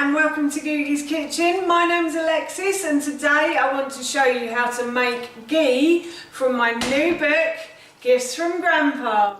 and welcome to Gee's Kitchen. My name's Alexis and today I want to show you how to make ghee from my new book, Gifts from Grandpa.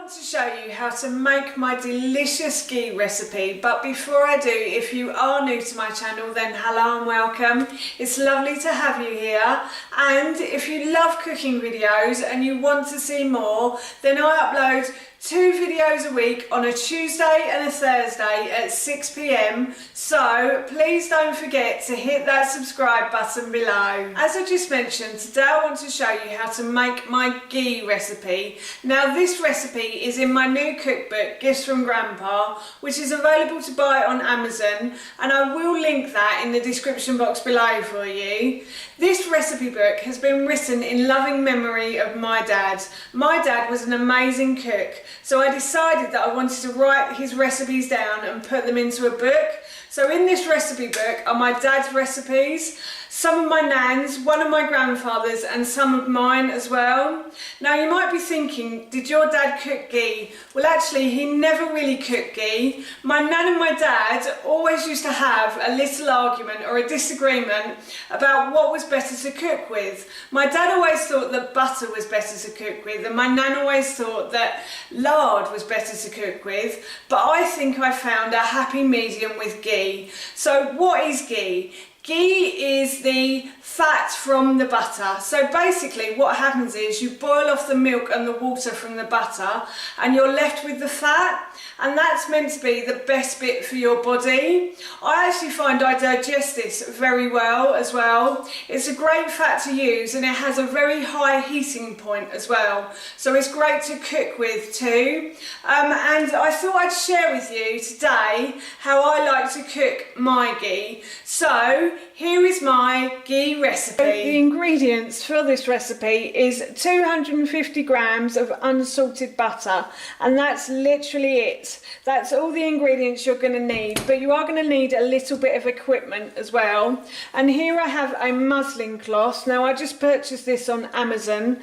To show you how to make my delicious ghee recipe, but before I do, if you are new to my channel, then hello and welcome. It's lovely to have you here, and if you love cooking videos and you want to see more, then I upload 2 videos a week on a Tuesday and a Thursday at 6 p.m. So please don't forget to hit that subscribe button below. As I just mentioned, today I want to show you how to make my ghee recipe. Now this recipe is in my new cookbook, Gifts from Grandpa, which is available to buy on Amazon, and I will link that in the description box below for you. This recipe book has been written in loving memory of my dad. My dad was an amazing cook. So I decided that I wanted to write his recipes down and put them into a book. So in this recipe book are my dad's recipes, some of my nan's, one of my grandfather's and some of mine as well. Now you might be thinking, did your dad cook ghee? Well actually he never really cooked ghee. My nan and my dad always used to have a little argument or a disagreement about what was better to cook with. My dad always thought that butter was better to cook with, and my nan always thought that lard was better to cook with, but I think I found a happy medium with ghee. So what is ghee? Ghee is the fat from the butter. So basically what happens is you boil off the milk and the water from the butter and you're left with the fat, and that's meant to be the best bit for your body. I actually find I digest this very well as well. It's a great fat to use and it has a very high heating point as well. So it's great to cook with too. And I thought I'd share with you today how I like to cook my ghee. So here is my ghee recipe. The ingredients for this recipe is 250 grams of unsalted butter, and that's literally it. That's all the ingredients you're going to need, but you are going to need a little bit of equipment as well. And here I have a muslin cloth. Now I just purchased this on Amazon,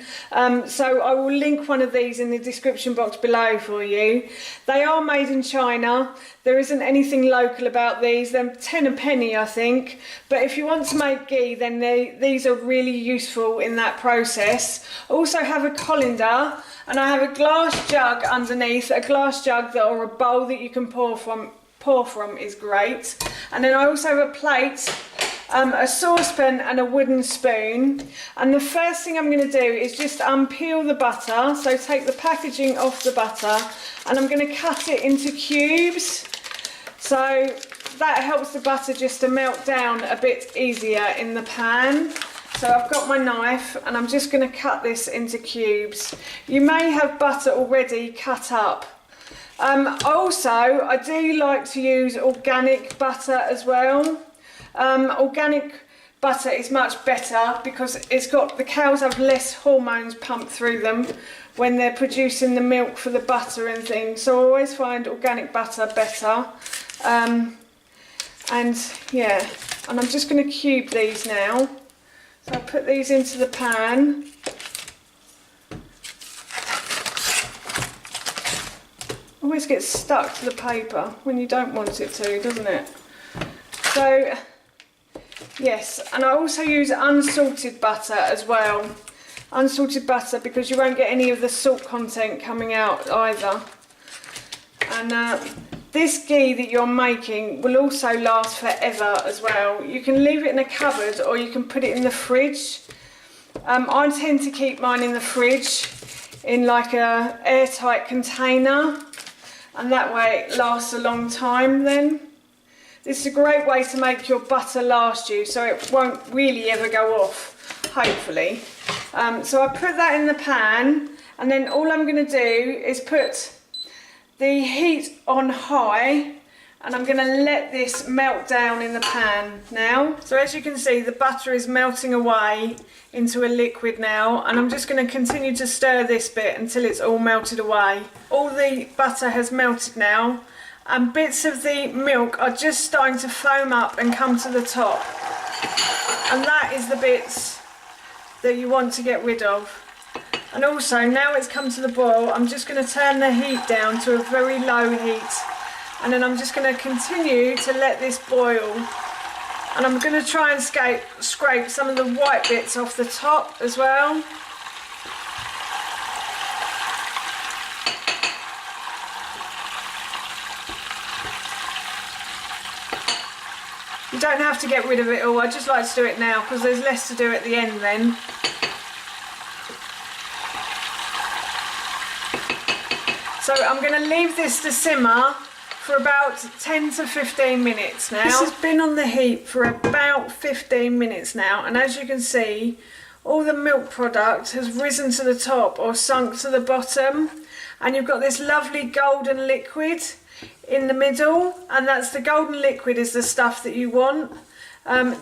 so I will link one of these in the description box below for you. They are made in China. There isn't anything local about these. They're 10 a penny I think, but if you want to make ghee then these are really useful in that process. I also have a colander, and I have a glass jug underneath, a glass jug or a bowl that you can pour from is great. And then I also have a plate, a saucepan and a wooden spoon. And the first thing I'm going to do is just unpeel the butter. So take the packaging off the butter and I'm going to cut it into cubes. So that helps the butter just to melt down a bit easier in the pan. So I've got my knife and I'm just going to cut this into cubes. You may have butter already cut up. Also, I do like to use organic butter as well. Organic butter is much better because the cows have less hormones pumped through them when they're producing the milk for the butter and things. So I always find organic butter better. And yeah, and I'm just going to cube these now. So I'll put these into the pan. Always gets stuck to the paper when you don't want it to, doesn't it? So yes, and I also use unsalted butter as well. Unsalted butter because you won't get any of the salt content coming out either. And this ghee that you're making will also last forever as well. You can leave it in a cupboard or you can put it in the fridge. I tend to keep mine in the fridge in like a airtight container, and that way it lasts a long time then. This is a great way to make your butter last you, so it won't really ever go off, hopefully. So I put that in the pan, and then all I'm going to do is put the heat on high, and I'm going to let this melt down in the pan now. So as you can see, the butter is melting away into a liquid now, and I'm just going to continue to stir this bit until it's all melted away. All the butter has melted now, and bits of the milk are just starting to foam up and come to the top. And that is the bits that you want to get rid of. And also, now it's come to the boil, I'm just going to turn the heat down to a very low heat. And then I'm just going to continue to let this boil. And I'm going to try and scrape some of the white bits off the top as well. You don't have to get rid of it all, I just like to do it now because there's less to do at the end then. So I'm going to leave this to simmer for about 10 to 15 minutes now. This has been on the heat for about 15 minutes now, and as you can see, all the milk product has risen to the top or sunk to the bottom, and you've got this lovely golden liquid in the middle, and that's the golden liquid is the stuff that you want.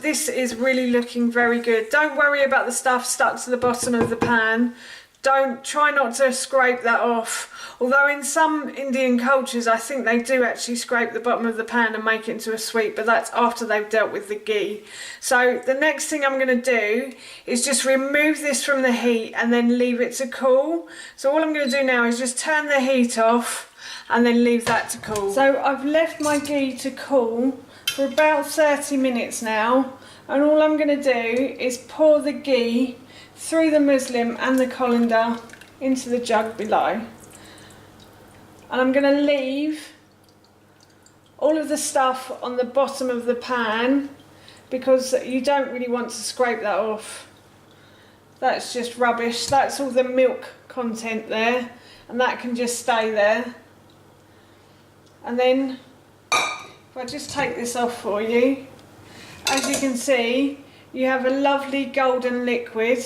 This is really looking very good. Don't worry about the stuff stuck to the bottom of the pan. Try not to scrape that off. Although in some Indian cultures I think they do actually scrape the bottom of the pan and make it into a sweet, but that's after they've dealt with the ghee. So the next thing I'm going to do is just remove this from the heat and then leave it to cool. So all I'm going to do now is just turn the heat off and then leave that to cool. So I've left my ghee to cool for about 30 minutes now, and all I'm going to do is pour the ghee through the muslin and the colander into the jug below. And I'm going to leave all of the stuff on the bottom of the pan because you don't really want to scrape that off. That's just rubbish. That's all the milk content there, and that can just stay there. And then if I just take this off for you, as you can see, you have a lovely golden liquid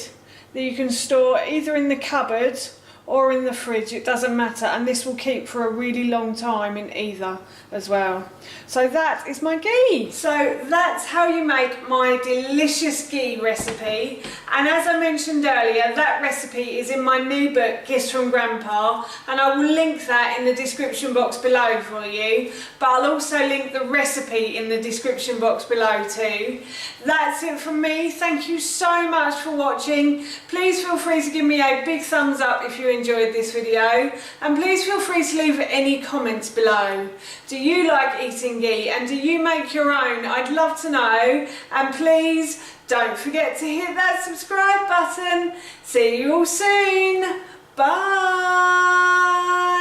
that you can store either in the cupboard or in the fridge, it doesn't matter, and this will keep for a really long time in either as well. So that is my ghee. So that's how you make my delicious ghee recipe, and as I mentioned earlier, that recipe is in my new book, Gifts from Grandpa, and I will link that in the description box below for you, but I'll also link the recipe in the description box below too. That's it from me. Thank you so much for watching. Please feel free to give me a big thumbs up if you enjoyed this video, and please feel free to leave any comments below. Do you like eating ghee, and do you make your own? I'd love to know, and please don't forget to hit that subscribe button. See you all soon. Bye.